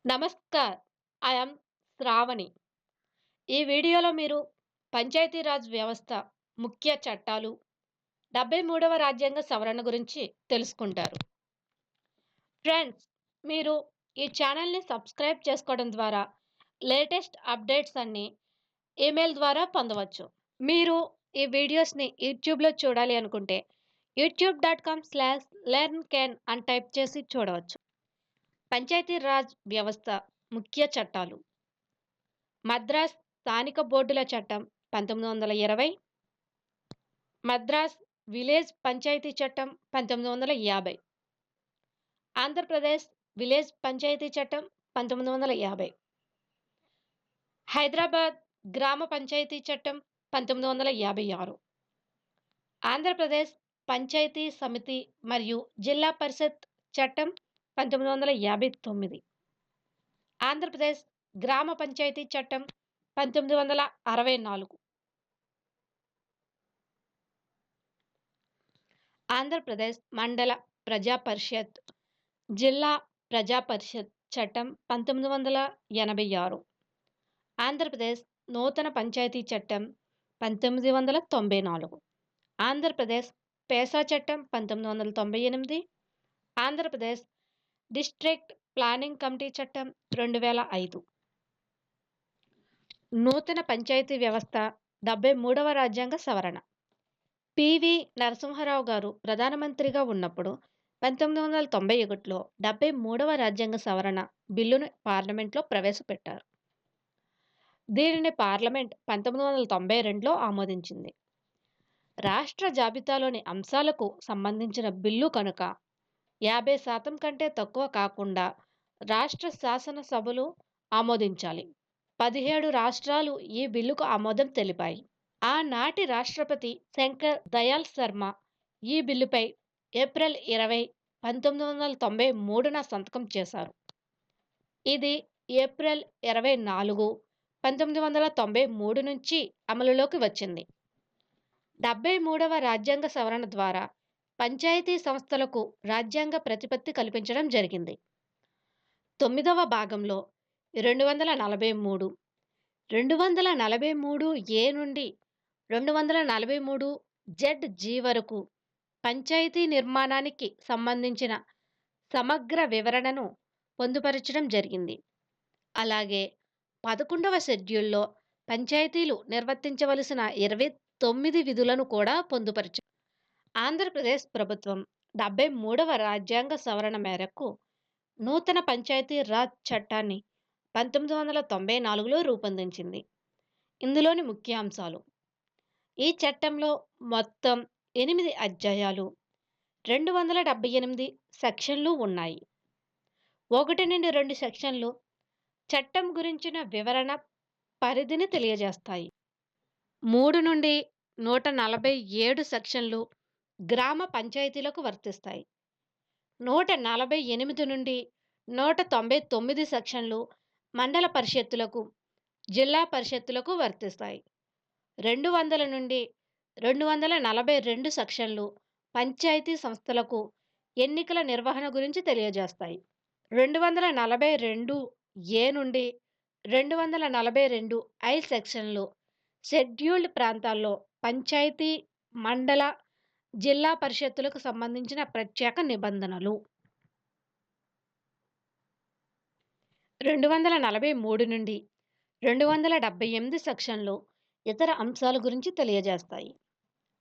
Namaskar. I am Shravani. ఈ వీడియోలో మీరు పంచాయతీరాజ్ వ్యవస్థ ముఖ్య చట్టాలు, 73వ రాజ్యాంగ సవరణ గురించి తెలుసుకుంటారు. ఫ్రెండ్స్, మీరు ఈ ఛానల్‌ని సబ్స్క్రైబ్ చేసుకోవడం ద్వారా లేటెస్ట్ అప్డేట్స్ అన్నీ ఈమెయిల్ ద్వారా పొందవచ్చు. మీరు ఈ వీడియోస్‌ని యూట్యూబ్‌లో చూడాలి అనుకుంటే youtube.com/learnken అని టైప్ చేసి చూడవచ్చు. పంచాయతీరాజ్ వ్యవస్థ ముఖ్య చట్టాలు. మద్రాస్ స్థానిక బోర్డుల చట్టం 1920, మద్రాస్ విలేజ్ పంచాయతీ చట్టం 1950, ఆంధ్రప్రదేశ్ విలేజ్ పంచాయతీ చట్టం 1950, హైదరాబాద్ గ్రామ పంచాయతీ చట్టం 1956, ఆంధ్రప్రదేశ్ పంచాయతీ సమితి మరియు జిల్లా పరిషత్ చట్టం 1959, ఆంధ్రప్రదేశ్ గ్రామ పంచాయతీ చట్టం 1964, ఆంధ్రప్రదేశ్ మండల ప్రజా పరిషత్, జిల్లా ప్రజా పరిషత్ చట్టం 1986, ఆంధ్రప్రదేశ్ నూతన పంచాయతీ చట్టం 1994, ఆంధ్రప్రదేశ్ పేసా చట్టం 1998, ఆంధ్రప్రదేశ్ డిస్ట్రిక్ట్ ప్లానింగ్ కమిటీ చట్టం 2005. నూతన పంచాయతీ వ్యవస్థ 73వ రాజ్యాంగ సవరణ. పివి నరసింహారావు గారు ప్రధానమంత్రిగా ఉన్నప్పుడు 1991లో 73వ రాజ్యాంగ సవరణ బిల్లును పార్లమెంట్లో ప్రవేశపెట్టారు. దీనిని పార్లమెంట్ 1992లో ఆమోదించింది. రాష్ట్ర జాబితాలోని అంశాలకు సంబంధించిన బిల్లు కనుక 50% కంటే తక్కువ కాకుండా రాష్ట్ర శాసనసభలు ఆమోదించాలి. 17 రాష్ట్రాలు ఈ బిల్లుకు ఆమోదం తెలిపాయి. ఆనాటి రాష్ట్రపతి శంకర్ దయాళ్ శర్మ ఈ బిల్లుపై ఏప్రిల్ 20, 1993న సంతకం చేశారు. ఇది ఏప్రిల్ 24, 1993 నుంచి అమలులోకి వచ్చింది. 73వ రాజ్యాంగ సవరణ ద్వారా పంచాయతీ సంస్థలకు రాజ్యాంగ ప్రతిపత్తి కల్పించడం జరిగింది. 9వ భాగంలో 243, 243 నుండి 243 వరకు పంచాయతీ నిర్మాణానికి సంబంధించిన సమగ్ర వివరణను పొందుపరచడం జరిగింది. అలాగే 11వ షెడ్యూల్లో పంచాయతీలు నిర్వర్తించవలసిన 29 విధులను కూడా పొందుపరిచారు. ఆంధ్రప్రదేశ్ ప్రభుత్వం 73వ రాజ్యాంగ సవరణ మేరకు నూతన పంచాయతీ రాజ్ చట్టాన్ని 1994లో రూపొందించింది. ఇందులోని ముఖ్యాంశాలు: ఈ చట్టంలో మొత్తం 8 అధ్యాయాలు, 278 సెక్షన్లు ఉన్నాయి. 1 నుండి 2 సెక్షన్లు చట్టం గురించిన వివరణ పరిధిని తెలియజేస్తాయి. 3 నుండి 147 సెక్షన్లు గ్రామ పంచాయతీలకు వర్తిస్తాయి. 148 నుండి 199 సెక్షన్లు మండల పరిషత్తులకు, జిల్లా పరిషత్తులకు వర్తిస్తాయి. 200 నుండి 242 సెక్షన్లు పంచాయతీ సంస్థలకు ఎన్నికల నిర్వహణ గురించి తెలియజేస్తాయి. 242 నుండి 242 సెక్షన్లు షెడ్యూల్డ్ ప్రాంతాల్లో పంచాయతీ, మండల, జిల్లా పరిషత్తులకు సంబంధించిన ప్రత్యేక నిబంధనలు. 243 నుండి 278 సెక్షన్లు ఇతర అంశాల గురించి తెలియజేస్తాయి.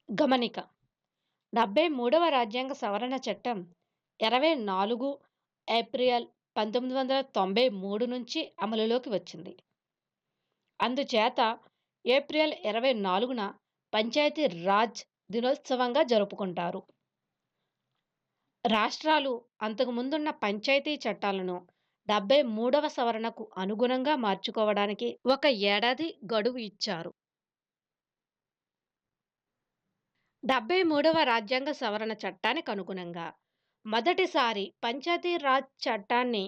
గమనిక: 73వ రాజ్యాంగ సవరణ చట్టం 24 ఏప్రిల్ 1993 నుంచి అమలులోకి వచ్చింది. అందుచేత ఏప్రిల్ 24న పంచాయతీ రాజ్ దినోత్సవంగా జరుపుకుంటారు. రాష్ట్రాలు అంతకుముందున్న పంచాయతీ చట్టాలను 73వ సవరణకు అనుగుణంగా మార్చుకోవడానికి 1 ఏడాది గడువు ఇచ్చారు. 73వ రాజ్యాంగ సవరణ చట్టానికి అనుగుణంగా మొదటిసారి పంచాయతీ రాజ్ చట్టాన్ని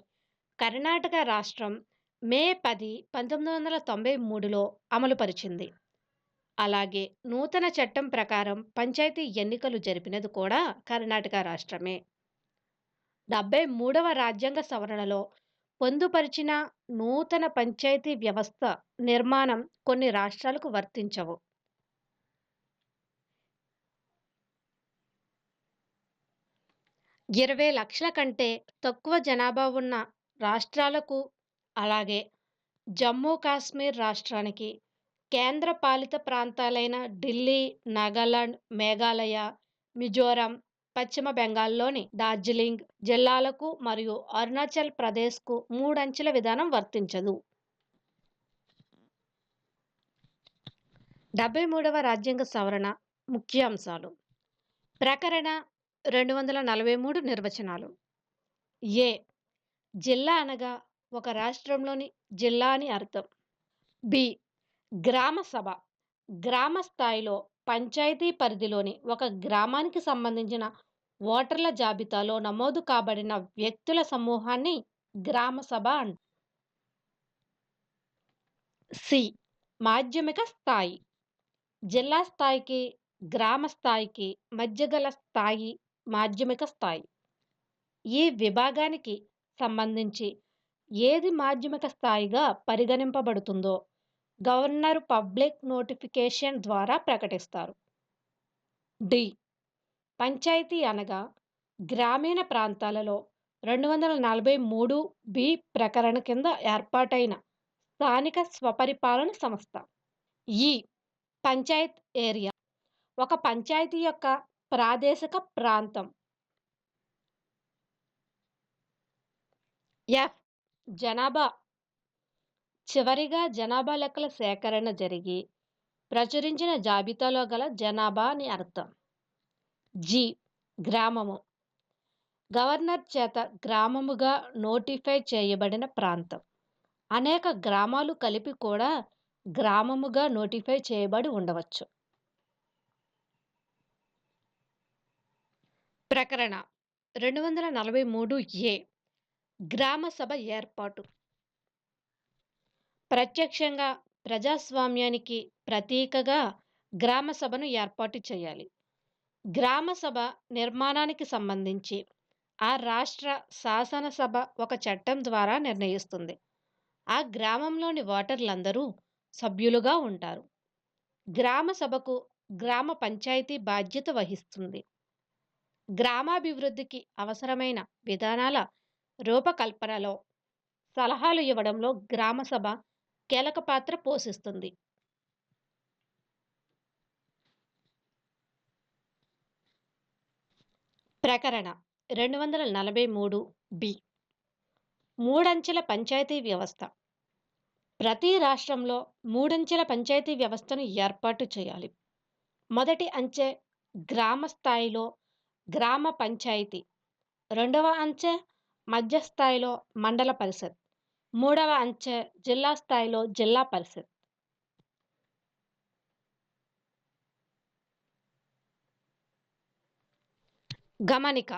కర్ణాటక రాష్ట్రం మే 10, 1993లో అమలుపరిచింది. అలాగే నూతన చట్టం ప్రకారం పంచాయతీ ఎన్నికలు జరిపినది కూడా కర్ణాటక రాష్ట్రమే. 73వ రాజ్యాంగ సవరణలో పొందుపరిచిన నూతన పంచాయతీ వ్యవస్థ నిర్మాణం కొన్ని రాష్ట్రాలకు వర్తించవు. 20,00,000 కంటే తక్కువ జనాభా ఉన్న రాష్ట్రాలకు, అలాగే జమ్మూ కాశ్మీర్ రాష్ట్రానికి, కేంద్ర పాలిత ప్రాంతాలైన ఢిల్లీ, నాగాలాండ్, మేఘాలయ, మిజోరాం, పశ్చిమ బెంగాల్‌లోని డార్జిలింగ్ జిల్లాలకు మరియు అరుణాచల్ ప్రదేశ్‌కు మూడంచెల విధానం వర్తించదు. 73వ రాజ్యాంగ సవరణ ముఖ్యాంశాలు. ప్రకరణ 243 నిర్వచనాలు. ఏ. జిల్లా అనగా ఒక రాష్ట్రంలోని జిల్లా అని అర్థం. బి. గ్రామ సభ గ్రామ స్థాయిలో పంచాయతీ పరిధిలోని ఒక గ్రామానికి సంబంధించిన ఓటర్ల జాబితాలో నమోదు కాబడిన వ్యక్తుల సమూహాన్ని గ్రామ సభ అంటారు. సి. మాధ్యమిక స్థాయి జిల్లా స్థాయికి, గ్రామ స్థాయికి మధ్య గల స్థాయి మాధ్యమిక స్థాయి. ఈ విభాగానికి సంబంధించి ఏది మాధ్యమిక స్థాయిగా పరిగణింపబడుతుందో గవర్నర్ పబ్లిక్ నోటిఫికేషన్ ద్వారా ప్రకటిస్తారు. డి. పంచాయతీ అనగా గ్రామీణ ప్రాంతాలలో 243 బి ప్రకరణ కింద ఏర్పాటైన స్థానిక స్వపరిపాలన సంస్థ. ఈ పంచాయత్ ఏరియా ఒక పంచాయతీ యొక్క ప్రాదేశిక ప్రాంతం. ఎఫ్. జనాభా చివరిగా జనాభా లెక్కల సేకరణ జరిగి ప్రచురించిన జాబితాలో గల జనాభా అని అర్థం. జి. గ్రామము గవర్నర్ చేత గ్రామముగా నోటిఫై చేయబడిన ప్రాంతం. అనేక గ్రామాలు కలిపి కూడా గ్రామముగా నోటిఫై చేయబడి ఉండవచ్చు. ప్రకరణ 243 ఏ. గ్రామ సభ ఏర్పాటు. ప్రత్యక్షంగా ప్రజాస్వామ్యానికి ప్రతీకగా గ్రామ సభను ఏర్పాటు చేయాలి. గ్రామ సభ నిర్మాణానికి సంబంధించి ఆ రాష్ట్ర శాసనసభ ఒక చట్టం ద్వారా నిర్ణయిస్తుంది. ఆ గ్రామంలోని ఓటర్లందరూ సభ్యులుగా ఉంటారు. గ్రామ సభకు గ్రామ పంచాయతీ బాధ్యత వహిస్తుంది. గ్రామాభివృద్ధికి అవసరమైన విధానాల రూపకల్పనలో సలహాలు ఇవ్వడంలో గ్రామ సభ కీలక పాత్ర పోషిస్తుంది. ప్రకరణ 243 బి. మూడంచెల పంచాయతీ వ్యవస్థ. ప్రతి రాష్ట్రంలో మూడంచెల పంచాయతీ వ్యవస్థను ఏర్పాటు చేయాలి. మొదటి అంచె గ్రామ స్థాయిలో గ్రామ పంచాయతీ, రెండవ అంచె మధ్య స్థాయిలో మండల పరిషత్, మూడవ అంచె జిల్లా స్థాయిలో జిల్లా పరిషత్. గమనిక: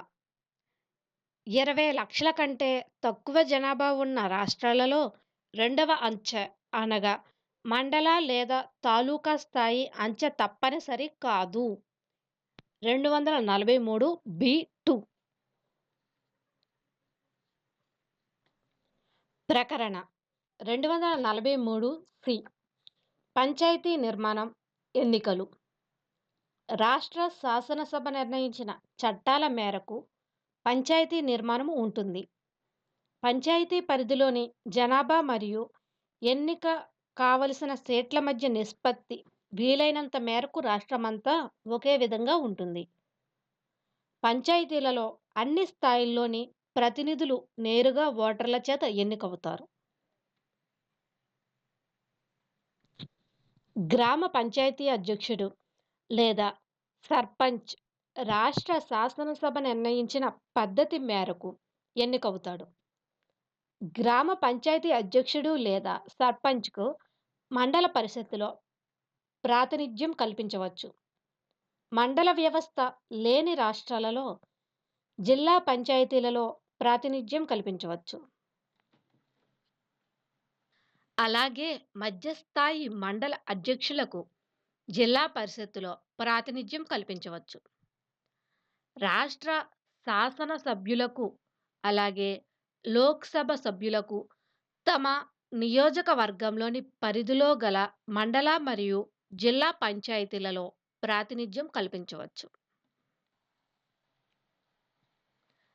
20,00,000 కంటే తక్కువ జనాభా ఉన్న రాష్ట్రాలలో రెండవ అంచె అనగా మండల లేదా తాలూకా స్థాయి అంచె తప్పనిసరి కాదు. 243 బి.2. ప్రకరణ 243 సి. పంచాయతీ నిర్మాణం, ఎన్నికలు. రాష్ట్ర శాసనసభ నిర్ణయించిన చట్టాల మేరకు పంచాయతీ నిర్మాణం ఉంటుంది. పంచాయతీ పరిధిలోని జనాభా మరియు ఎన్నిక కావలసిన సీట్ల మధ్య నిష్పత్తి వీలైనంత మేరకు రాష్ట్రమంతా ఒకే విధంగా ఉంటుంది. పంచాయతీలలో అన్ని స్థాయిల్లోని ప్రతినిధులు నేరుగా ఓటర్ల చేత ఎన్నికవుతారు. గ్రామ పంచాయతీ అధ్యక్షుడు లేదా సర్పంచ్ రాష్ట్ర శాసనసభ నిర్ణయించిన పద్ధతి మేరకు ఎన్నికవుతాడు. గ్రామ పంచాయతీ అధ్యక్షుడు లేదా సర్పంచ్కు మండల పరిషత్తులో ప్రాతినిధ్యం కల్పించవచ్చు. మండల వ్యవస్థ లేని రాష్ట్రాలలో జిల్లా పంచాయతీలలో ప్రాతినిధ్యం కల్పించవచ్చు. అలాగే మధ్యస్థాయి మండల అధ్యక్షులకు జిల్లా పరిషత్తులో ప్రాతినిధ్యం కల్పించవచ్చు. రాష్ట్ర శాసనసభ్యులకు అలాగే లోక్‌సభ సభ్యులకు తమ నియోజకవర్గంలోని పరిధిలో గల మండల మరియు జిల్లా పంచాయతీలలో ప్రాతినిధ్యం కల్పించవచ్చు.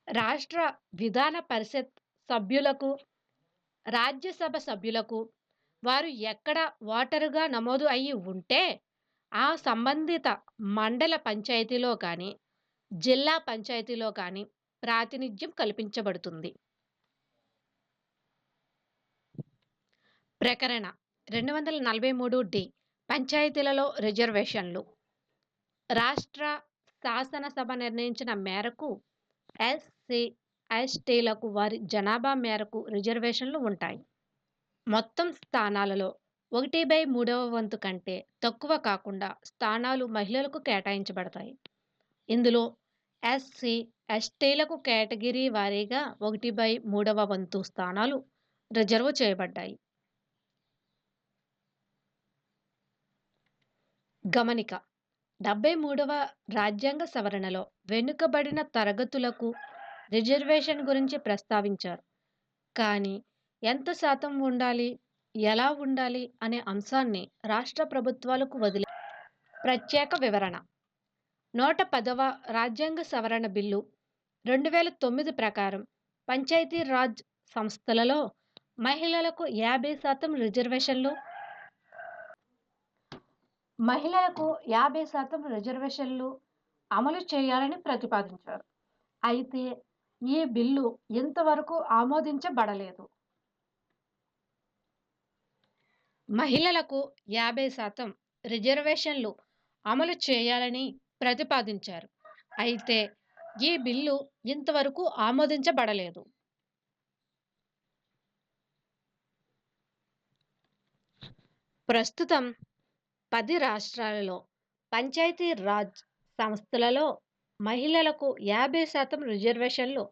రాష్ట్ర విధాన పరిషత్ సభ్యులకు, రాజ్యసభ సభ్యులకు వారు ఎక్కడ ఓటరుగా నమోదు అయ్యి ఉంటే, ఆ సంబంధిత మండల పంచాయతీలో గాని, జిల్లా పంచాయతీలో గాని ప్రాతినిధ్యం కల్పించబడుతుంది. ప్రకరణ 243 పంచాయతీలలో రిజర్వేషన్లు. రాష్ట్ర శాసనసభ నిర్ణయించిన మేరకు ఎస్సీ, ఎస్టీలకు వారి జనాభా మేరకు రిజర్వేషన్లు ఉంటాయి. మొత్తం స్థానాలలో 1/3వ వంతు కంటే తక్కువ కాకుండా స్థానాలు మహిళలకు కేటాయించబడతాయి. ఇందులో ఎస్సీ, ఎస్టీలకు కేటగిరీ వారీగా 1/3వ వంతు స్థానాలు రిజర్వ్ చేయబడ్డాయి. గమనిక: 73వ రాజ్యాంగ సవరణలో వెనుకబడిన తరగతులకు రిజర్వేషన్ గురించి ప్రస్తావించారు. కానీ ఎంత శాతం ఉండాలి, ఎలా ఉండాలి అనే అంశాన్ని రాష్ట్ర ప్రభుత్వాలకు వదిలే ప్రత్యేక వివరణ. 110వ రాజ్యాంగ సవరణ బిల్లు 2009 ప్రకారం పంచాయతీ రాజ్ సంస్థలలో మహిళలకు 50% రిజర్వేషన్లు అమలు చేయాలని ప్రతిపాదించారు. అయితే ఈ బిల్లు ఇంతవరకు ఆమోదించబడలేదు. మహిళలకు 50% రిజర్వేషన్లు అమలు చేయాలని ప్రతిపాదించారు. అయితే ఈ బిల్లు ఇంతవరకు ఆమోదించబడలేదు. ప్రస్తుతం 10 రాష్ట్రాలలో పంచాయతీ రాజ్ సంస్థలలో మహిళలకు 50% రిజర్వేషన్లు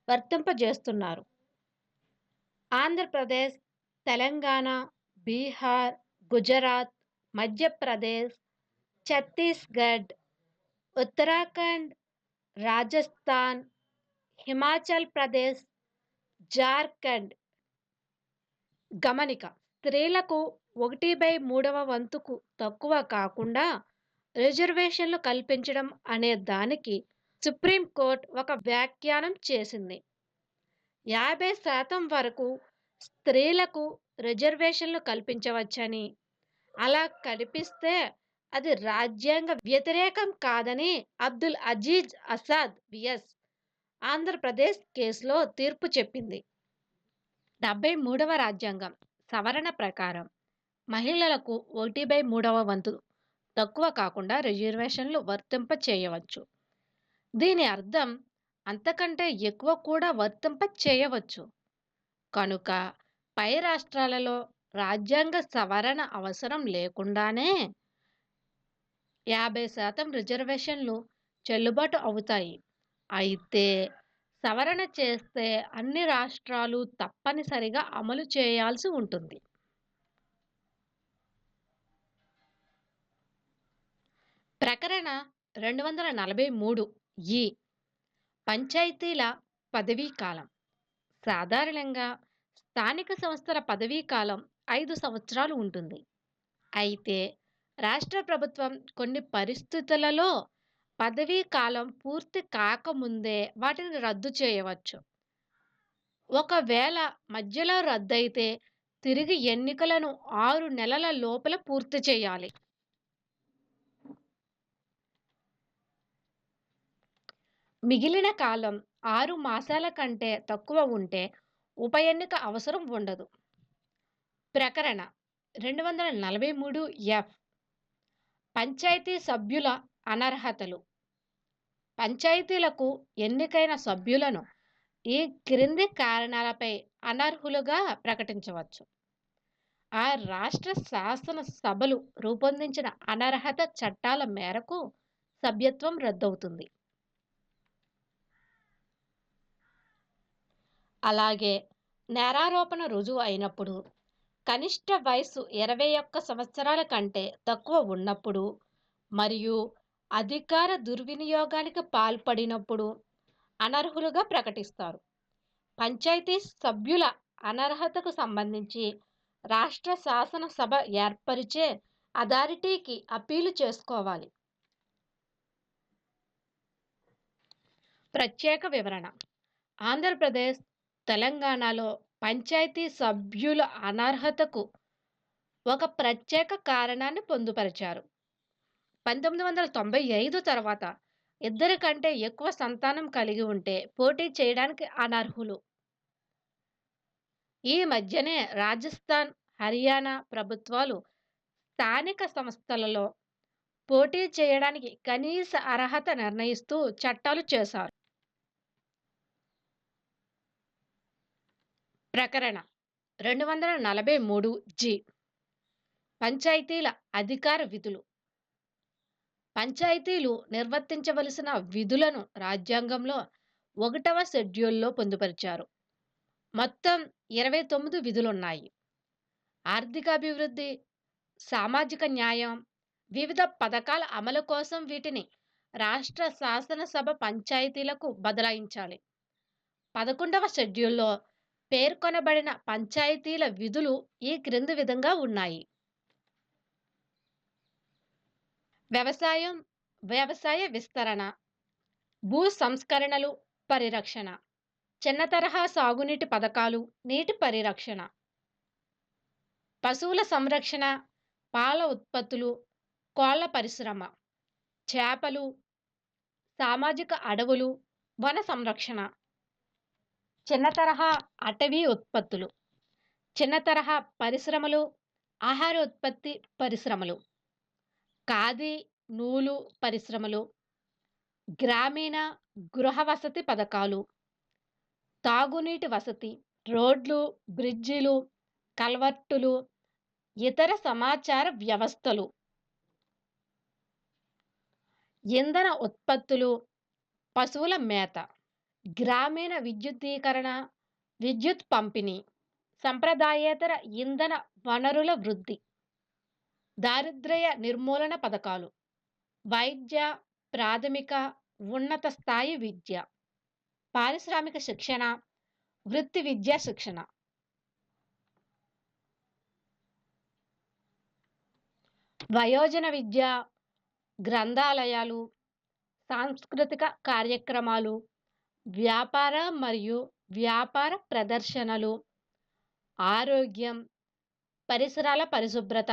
వర్తింపజేస్తున్నారు. ఆంధ్రప్రదేశ్, తెలంగాణ, బీహార్, గుజరాత్, మధ్యప్రదేశ్, ఛత్తీస్గఢ్, ఉత్తరాఖండ్, రాజస్థాన్, హిమాచల్ ప్రదేశ్, జార్ఖండ్. గమనిక: స్త్రీలకు 1/3వ వంతుకు తక్కువ కాకుండా రిజర్వేషన్లు కల్పించడం అనే దానికి సుప్రీంకోర్టు ఒక వ్యాఖ్యానం చేసింది. 50% వరకు స్త్రీలకు రిజర్వేషన్లు కల్పించవచ్చని, అలా కల్పిస్తే అది రాజ్యాంగ వ్యతిరేకం కాదని అబ్దుల్ అజీజ్ ఆజాద్ విఎస్ ఆంధ్రప్రదేశ్ కేసులో తీర్పు చెప్పింది. 73వ రాజ్యాంగం సవరణ ప్రకారం మహిళలకు 1/3వ వంతు తక్కువ కాకుండా రిజర్వేషన్లు వర్తింప చేయవచ్చు. దీని అర్థం అంతకంటే ఎక్కువ కూడా వర్తింప చేయవచ్చు. కనుక పై రాష్ట్రాలలో రాజ్యాంగ సవరణ అవసరం లేకుండానే 50% రిజర్వేషన్లు చెల్లుబాటు అవుతాయి. అయితే సవరణ చేస్తే అన్ని రాష్ట్రాలు తప్పనిసరిగా అమలు చేయాల్సి ఉంటుంది. ప్రకరణ 243 పంచాయతీల పదవీ కాలం. సాధారణంగా స్థానిక సంస్థల పదవీ కాలం 5 సంవత్సరాలు ఉంటుంది. అయితే రాష్ట్ర ప్రభుత్వం కొన్ని పరిస్థితులలో పదవీ కాలం పూర్తి కాకముందే వాటిని రద్దు చేయవచ్చు. ఒకవేళ మధ్యలో రద్దయితే తిరిగి ఎన్నికలను 6 నెలల లోపల పూర్తి చేయాలి. మిగిలిన కాలం 6 మాసాల కంటే తక్కువ ఉంటే ఉప ఎన్నిక అవసరం ఉండదు. ప్రకరణ 243 పంచాయతీ సభ్యుల అనర్హతలు. పంచాయతీలకు ఎన్నికైన సభ్యులను ఈ క్రింది కారణాలపై అనర్హులుగా ప్రకటించవచ్చు. ఆ రాష్ట్ర శాసన సభలు రూపొందించిన అనర్హత చట్టాల మేరకు సభ్యత్వం రద్దవుతుంది. అలాగే నేరారోపణ రుజువు అయినప్పుడు, కనిష్ట వయస్సు 21 సంవత్సరాల కంటే తక్కువ ఉన్నప్పుడు మరియు అధికార దుర్వినియోగానికి పాల్పడినప్పుడు అనర్హులుగా ప్రకటిస్తారు. పంచాయతీ సభ్యుల అనర్హతకు సంబంధించి రాష్ట్ర శాసనసభ ఏర్పరిచే అథారిటీకి అప్పీలు చేసుకోవాలి. ప్రత్యేక వివరణ: ఆంధ్రప్రదేశ్, తెలంగాణలో పంచాయతీ సభ్యుల అనర్హతకు ఒక ప్రత్యేక కారణాన్ని పొందుపరిచారు. 1995 తర్వాత ఇద్దరి కంటే ఎక్కువ సంతానం కలిగి ఉంటే పోటీ చేయడానికి అనర్హులు. ఈ మధ్యనే రాజస్థాన్, హర్యానా ప్రభుత్వాలు స్థానిక సంస్థలలో పోటీ చేయడానికి కనీస అర్హత నిర్ణయిస్తూ చట్టాలు చేశారు. ప్రకరణ 243 జి. పంచాయతీల అధికార విధులు. పంచాయతీలు నిర్వర్తించవలసిన విధులను రాజ్యాంగంలో 1వ షెడ్యూల్లో పొందుపరిచారు. మొత్తం 29 విధులున్నాయి. ఆర్థికాభివృద్ధి, సామాజిక న్యాయం, వివిధ పథకాల అమలు కోసం వీటిని రాష్ట్ర శాసనసభ పంచాయతీలకు బదలాయించాలి. 11వ షెడ్యూల్లో పేర్కొనబడిన పంచాయతీల విధులు ఈ క్రింది విధంగా ఉన్నాయి. వ్యవసాయం, వ్యవసాయ విస్తరణ, భూ సంస్కరణలు, పరిరక్షణ, చిన్న తరహా సాగునీటి పథకాలు, నీటి పరిరక్షణ, పశువుల సంరక్షణ, పాల ఉత్పత్తులు, కోళ్ల పరిశ్రమ, చేపలు, సామాజిక అడవులు, వన సంరక్షణ, చిన్న తరహా అటవీ ఉత్పత్తులు, చిన్న తరహా పరిశ్రమలు, ఆహార ఉత్పత్తి పరిశ్రమలు, ఖాదీ, నూలు పరిశ్రమలు, గ్రామీణ గృహ వసతి పథకాలు, తాగునీటి వసతి, రోడ్లు, బ్రిడ్జిలు, కల్వర్టులు, ఇతర సమాచార వ్యవస్థలు, ఇంధన ఉత్పత్తులు, పశువుల మేత, గ్రామీణ విద్యుద్దీకరణ, విద్యుత్ పంపిణీ, సంప్రదాయేతర ఇంధన వనరుల వృద్ధి, దారిద్ర్య నిర్మూలన పథకాలు, వైద్య, ప్రాథమిక, ఉన్నత స్థాయి విద్య, పారిశ్రామిక శిక్షణ, వృత్తి విద్యా శిక్షణ. వయోజన విద్య, గ్రంథాలయాలు, సాంస్కృతిక కార్యక్రమాలు, వ్యాపార మరియు వ్యాపార ప్రదర్శనలు, ఆరోగ్యం, పరిసరాల పరిశుభ్రత,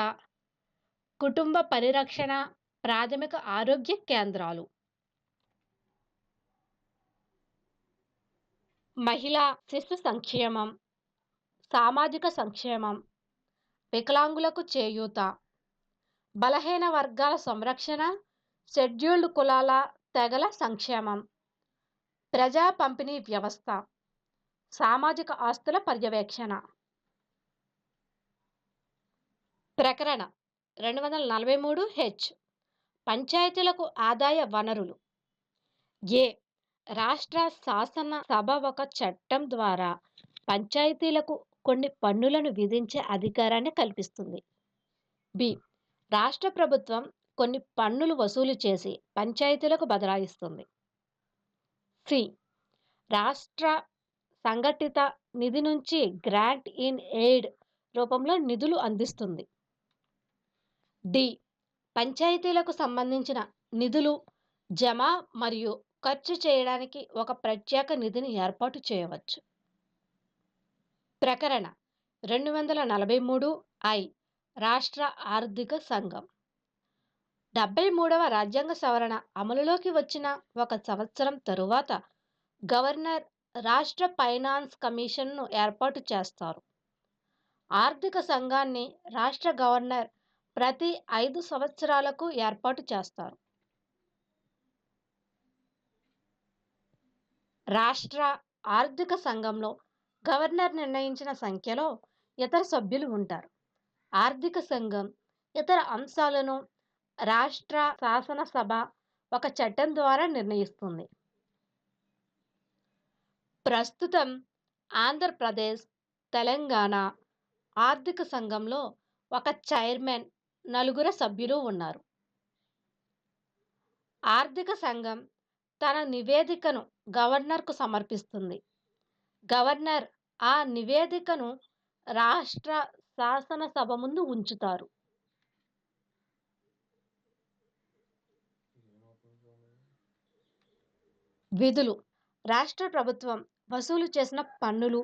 కుటుంబ పరిరక్షణ, ప్రాథమిక ఆరోగ్య కేంద్రాలు. మహిళా శిశు సంక్షేమం, సామాజిక సంక్షేమం, వికలాంగులకు చేయూత, బలహీన వర్గాల సంరక్షణ, షెడ్యూల్డ్ కులాల తెగల సంక్షేమం, ప్రజా పంపిణీ వ్యవస్థ, సామాజిక ఆస్తుల పర్యవేక్షణ. ప్రకరణ 243 హెచ్. పంచాయతీలకు ఆదాయ వనరులు. ఏ. రాష్ట్ర శాసన సభ ఒక చట్టం ద్వారా పంచాయతీలకు కొన్ని పన్నులను విధించే అధికారాన్ని కల్పిస్తుంది. బి. రాష్ట్ర ప్రభుత్వం కొన్ని పన్నులు వసూలు చేసి పంచాయతీలకు బదలాయిస్తుంది. సి. రాష్ట్ర సంఘటిత నిధి నుంచి గ్రాంట్ ఇన్ ఎయిడ్ రూపంలో నిధులు అందిస్తుంది. డి. పంచాయతీలకు సంబంధించిన నిధులు జమ మరియు ఖర్చు చేయడానికి ఒక ప్రత్యేక నిధిని ఏర్పాటు చేయవచ్చు. ప్రకరణ 243 ఐ. రాష్ట్ర ఆర్థిక సంఘం. 73వ రాజ్యాంగ సవరణ అమలులోకి వచ్చిన 1 సంవత్సరం తరువాత గవర్నర్ రాష్ట్ర ఫైనాన్స్ కమిషన్ను ఏర్పాటు చేస్తారు. ఆర్థిక సంఘాన్ని రాష్ట్ర గవర్నర్ ప్రతి 5 సంవత్సరాలకు ఏర్పాటు చేస్తారు. రాష్ట్ర ఆర్థిక సంఘంలో గవర్నర్ నిర్ణయించిన సంఖ్యలో ఇతర సభ్యులు ఉంటారు. ఆర్థిక సంఘం ఇతర అంశాలను రాష్ట్ర శాసనసభ ఒక చట్టం ద్వారా నిర్ణయిస్తుంది. ప్రస్తుతం ఆంధ్రప్రదేశ్, తెలంగాణ ఆర్థిక సంఘంలో ఒక చైర్మన్, 4 సభ్యులు ఉన్నారు. ఆర్థిక సంఘం తన నివేదికను గవర్నర్కు సమర్పిస్తుంది. గవర్నర్ ఆ నివేదికను రాష్ట్ర శాసనసభ ముందు ఉంచుతారు. విధులు: రాష్ట్ర ప్రభుత్వం వసూలు చేసిన పన్నులు,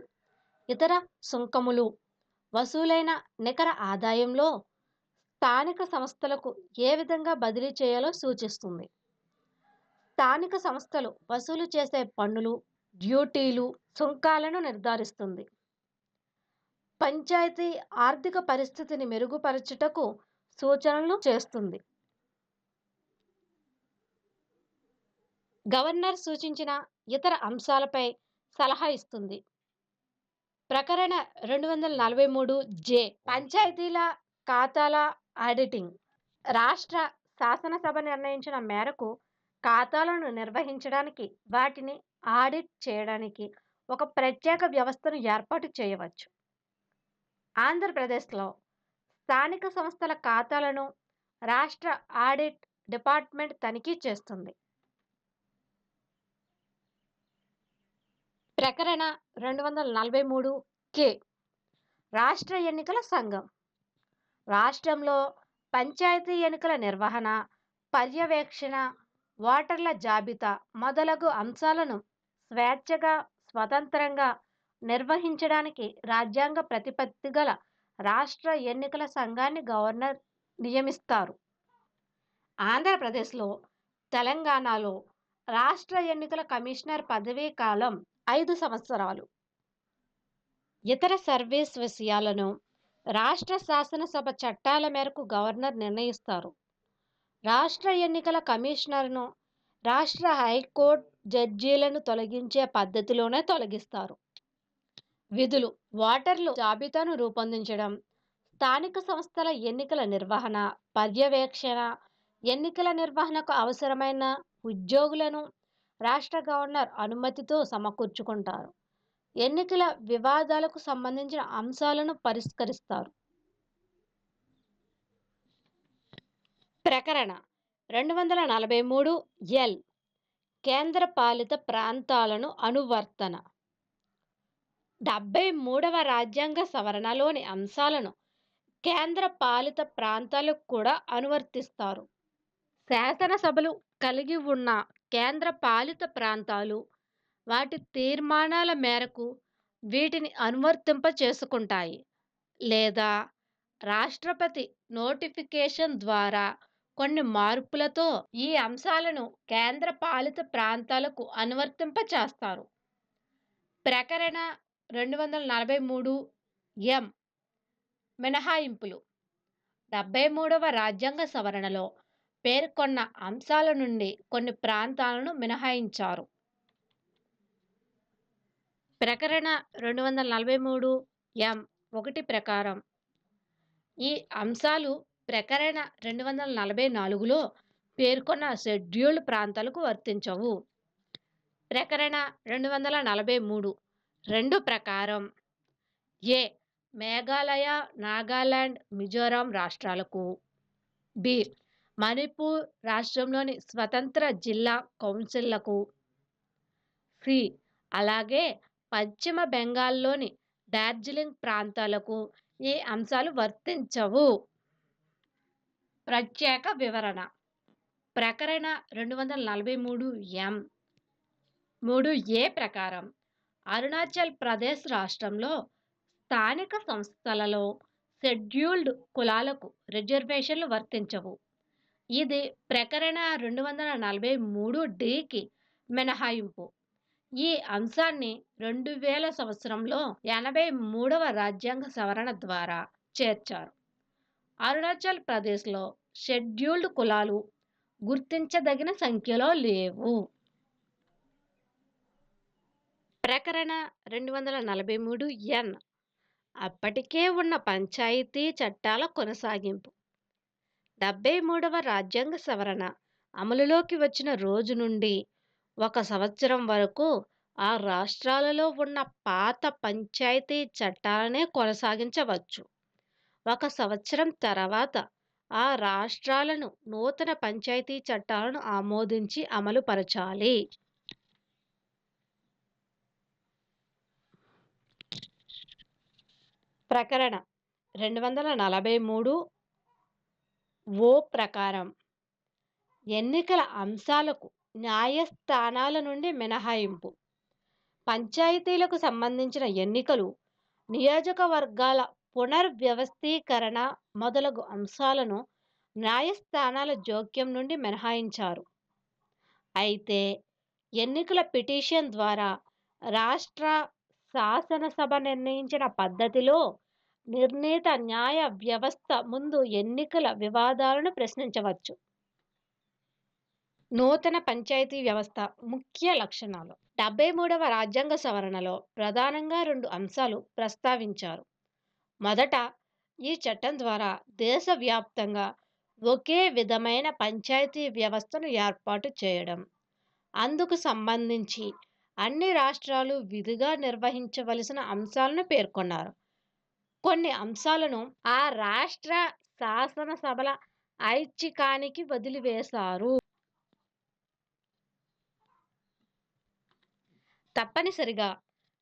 ఇతర సుంకములు వసూలైన నికర ఆదాయంలో స్థానిక సంస్థలకు ఏ విధంగా బదిలీ చేయాలో సూచిస్తుంది. స్థానిక సంస్థలు వసూలు చేసే పన్నులు, డ్యూటీలు, సుంకాలను నిర్ధారిస్తుంది. పంచాయతీ ఆర్థిక పరిస్థితిని మెరుగుపరచుటకు సూచనలు చేస్తుంది. గవర్నర్ సూచించిన ఇతర అంశాలపై సలహా ఇస్తుంది. ప్రకరణ 243 జే పంచాయతీల ఖాతాల ఆడిటింగ్. రాష్ట్ర శాసనసభ నిర్ణయించిన మేరకు ఖాతాలను నిర్వహించడానికి, వాటిని ఆడిట్ చేయడానికి ఒక ప్రత్యేక వ్యవస్థను ఏర్పాటు చేయవచ్చు. ఆంధ్రప్రదేశ్లో స్థానిక సంస్థల ఖాతాలను రాష్ట్ర ఆడిట్ డిపార్ట్మెంట్ తనిఖీ చేస్తుంది. ప్రకరణ 243 కే రాష్ట్ర ఎన్నికల సంఘం. రాష్ట్రంలో పంచాయతీ ఎన్నికల నిర్వహణ, పర్యవేక్షణ, ఓటర్ల జాబితా మొదలగు అంశాలను స్వేచ్ఛగా, స్వతంత్రంగా నిర్వహించడానికి రాజ్యాంగ ప్రతిపత్తి గల రాష్ట్ర ఎన్నికల సంఘాన్ని గవర్నర్ నియమిస్తారు. ఆంధ్రప్రదేశ్లో, తెలంగాణలో రాష్ట్ర ఎన్నికల కమిషనర్ పదవీ కాలం 5 సంవత్సరాలు. ఇతర సర్వీస్ విషయాలను రాష్ట్ర శాసనసభ చట్టాల మేరకు గవర్నర్ నిర్ణయిస్తారు. రాష్ట్ర ఎన్నికల కమిషనర్ను రాష్ట్ర హైకోర్టు జడ్జీలను తొలగించే పద్ధతిలోనే తొలగిస్తారు. విధులు: ఓటర్లు జాబితాను రూపొందించడం, స్థానిక సంస్థల ఎన్నికల నిర్వహణ, పర్యవేక్షణ, ఎన్నికల నిర్వహణకు అవసరమైన ఉద్యోగులను రాష్ట్ర గవర్నర్ అనుమతితో సమకూర్చుకుంటారు. ఎన్నికల వివాదాలకు సంబంధించిన అంశాలను పరిష్కరిస్తారు. ప్రకరణ 243 ఎల్ కేంద్ర పాలిత ప్రాంతాలను అనువర్తన. 73వ రాజ్యాంగ సవరణలోని అంశాలను కేంద్ర పాలిత ప్రాంతాలకు కూడా అనువర్తిస్తారు. శాసనసభలు కలిగి ఉన్న కేంద్ర పాలిత ప్రాంతాలు వాటి తీర్మానాల మేరకు వీటిని అనువర్తింప చేసుకుంటాయి, లేదా రాష్ట్రపతి నోటిఫికేషన్ ద్వారా కొన్ని మార్పులతో ఈ అంశాలను కేంద్ర పాలిత ప్రాంతాలకు అనువర్తింప చేస్తారు. ప్రకరణ 243 ఎం మినహాయింపులు. 73వ రాజ్యాంగ సవరణలో పేర్కొన్న అంశాల నుండి కొన్ని ప్రాంతాలను మినహాయించారు. ప్రకరణ 243 ఎం 1 ప్రకారం ఈ అంశాలు ప్రకరణ 244లో పేర్కొన్న షెడ్యూల్డ్ ప్రాంతాలకు వర్తించవు. ప్రకరణ 243 2 ప్రకారం ఏ మేఘాలయ, నాగాలాండ్, మిజోరాం రాష్ట్రాలకు, బి మణిపూర్ రాష్ట్రంలోని స్వతంత్ర జిల్లా కౌన్సిళ్లకు, సి అలాగే పశ్చిమ బెంగాల్లోని డార్జిలింగ్ ప్రాంతాలకు ఈ అంశాలు వర్తించవు. ప్రత్యేక వివరణ. ప్రకరణ 243 ఎం 3 ప్రకారం అరుణాచల్ ప్రదేశ్ రాష్ట్రంలో స్థానిక సంస్థలలో షెడ్యూల్డ్ కులాలకు రిజర్వేషన్లు వర్తించవు. ఇది ప్రకరణ 243 డికి మినహాయింపు. ఈ అంశాన్ని 2000 సంవత్సరంలో 83వ రాజ్యాంగ సవరణ ద్వారా చేర్చారు. అరుణాచల్ ప్రదేశ్లో షెడ్యూల్డ్ కులాలు గుర్తించదగిన సంఖ్యలో లేవు. ప్రకరణ 243 ఎన్ అప్పటికే ఉన్న పంచాయతీ చట్టాల కొనసాగింపు. 73వ రాజ్యాంగ సవరణ అమలులోకి వచ్చిన రోజు నుండి 1 సంవత్సరం వరకు ఆ రాష్ట్రాలలో ఉన్న పాత పంచాయతీ చట్టాలనే కొనసాగించవచ్చు. 1 సంవత్సరం తర్వాత ఆ రాష్ట్రాలను నూతన పంచాయతీ చట్టాలను ఆమోదించి అమలుపరచాలి. ప్రకరణ 243 ప్రకారం ఎన్నికల అంశాలకు న్యాయస్థానాల నుండి మినహాయింపు. పంచాయతీలకు సంబంధించిన ఎన్నికలు, నియోజకవర్గాల పునర్వ్యవస్థీకరణ మొదలగు అంశాలను న్యాయస్థానాల జోక్యం నుండి మినహాయించారు. అయితే ఎన్నికల పిటిషన్ ద్వారా రాష్ట్ర శాసనసభ నిర్ణయించిన పద్ధతిలో నిర్ణీత న్యాయ వ్యవస్థ ముందు ఎన్నికల వివాదాలను ప్రశ్నించవచ్చు. నూతన పంచాయతీ వ్యవస్థ ముఖ్య లక్షణాలు. 73వ రాజ్యాంగ సవరణలో ప్రధానంగా 2 అంశాలు ప్రస్తావించారు. మొదట, ఈ చట్టం ద్వారా దేశవ్యాప్తంగా ఒకే విధమైన పంచాయతీ వ్యవస్థను ఏర్పాటు చేయడం, అందుకు సంబంధించి అన్ని రాష్ట్రాలు విధిగా నిర్వహించవలసిన అంశాలను పేర్కొన్నారు. కొన్ని అంశాలను ఆ రాష్ట్ర శాసనసభల ఐచ్ఛికానికి వదిలివేశారు. తప్పనిసరిగా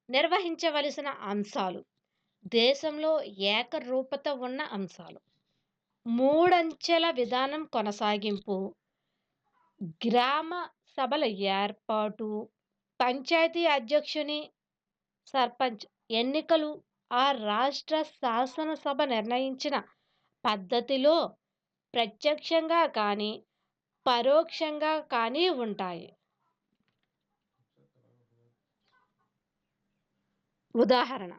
నిర్వహించవలసిన అంశాలు. దేశంలో ఏకరూపత ఉన్న అంశాలు. 3 అంచెల విధానం కొనసాగింపు, గ్రామ సభల ఏర్పాటు, పంచాయతీ అధ్యక్షుని, సర్పంచ్ ఎన్నికలు ఆ రాష్ట్ర శాసనసభ నిర్ణయించిన పద్ధతిలో ప్రత్యక్షంగా కానీ పరోక్షంగా కానీ ఉంటాయి. ఉదాహరణ,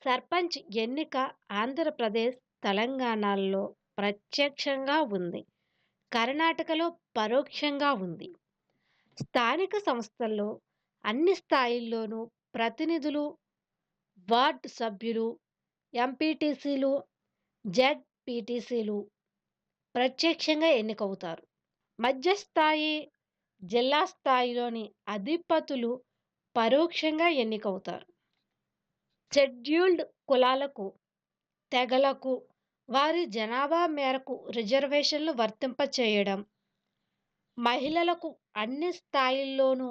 సర్పంచ్ ఎన్నిక ఆంధ్రప్రదేశ్, తెలంగాణలో ప్రత్యక్షంగా ఉంది, కర్ణాటకలో పరోక్షంగా ఉంది. స్థానిక సంస్థల్లో అన్ని స్థాయిల్లోనూ ప్రతినిధులు, వార్డు సభ్యులు, ఎంపీటీసీలు, జెడ్పీటీసీలు ప్రత్యక్షంగా ఎన్నికవుతారు. మధ్యస్థాయి, జిల్లా స్థాయిలోని అధిపతులు పరోక్షంగా ఎన్నికవుతారు. షెడ్యూల్డ్ కులాలకు, తెగలకు వారి జనాభా మేరకు రిజర్వేషన్లు వర్తింపచేయడం, మహిళలకు అన్ని స్థాయిల్లోనూ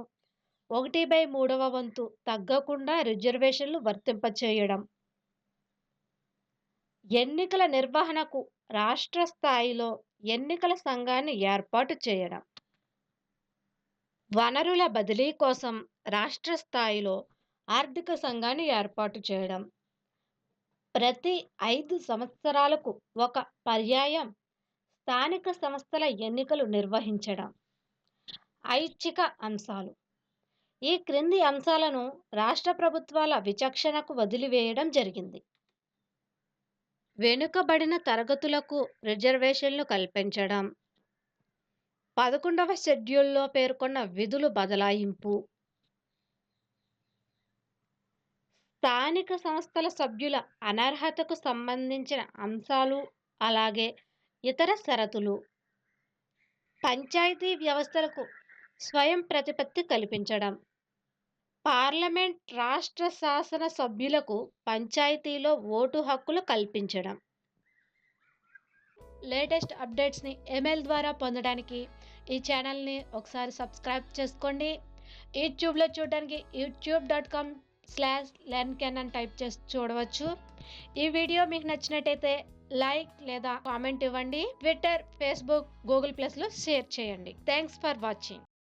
1/3వ వంతు తగ్గకుండా రిజర్వేషన్లు వర్తింపచేయడం, ఎన్నికల నిర్వహణకు రాష్ట్ర స్థాయిలో ఎన్నికల సంఘాన్ని ఏర్పాటు చేయడం, వనరుల బదిలీ కోసం రాష్ట్ర స్థాయిలో ఆర్థిక సంఘాన్ని ఏర్పాటు చేయడం, ప్రతి 5 సంవత్సరాలకు ఒక పర్యాయం స్థానిక సంస్థల ఎన్నికలు నిర్వహించడం. ఐచ్ఛిక అంశాలు. ఈ క్రింది అంశాలను రాష్ట్ర ప్రభుత్వాల విచక్షణకు వదిలివేయడం జరిగింది. వెనుకబడిన తరగతులకు రిజర్వేషన్లు కల్పించడం, 11వ షెడ్యూల్లో పేర్కొన్న విధులు బదలాయింపు, స్థానిక సంస్థల సభ్యుల అనర్హతకు సంబంధించిన అంశాలు, అలాగే ఇతర షరతులు, పంచాయతీ వ్యవస్థలకు స్వయం ప్రతిపత్తి కల్పించడం, పార్లమెంట్ రాష్ట్ర శాసన సభ్యులకు పంచాయతీలో ఓటు హక్కులు కల్పించడం. లేటెస్ట్ అప్డేట్స్ని ఈమెయిల్ ద్వారా పొందడానికి ఈ ఛానల్ని ఒకసారి సబ్స్క్రైబ్ చేసుకోండి. యూట్యూబ్లో చూడడానికి youtube.com/learnken అని టైప్ చేసి చూడవచ్చు. ఈ వీడియో మీకు నచ్చినట్టయితే లైక్ లేదా కామెంట్ ఇవ్వండి. ట్విట్టర్, ఫేస్బుక్, గూగుల్+లో షేర్ చేయండి. Thanks for watching.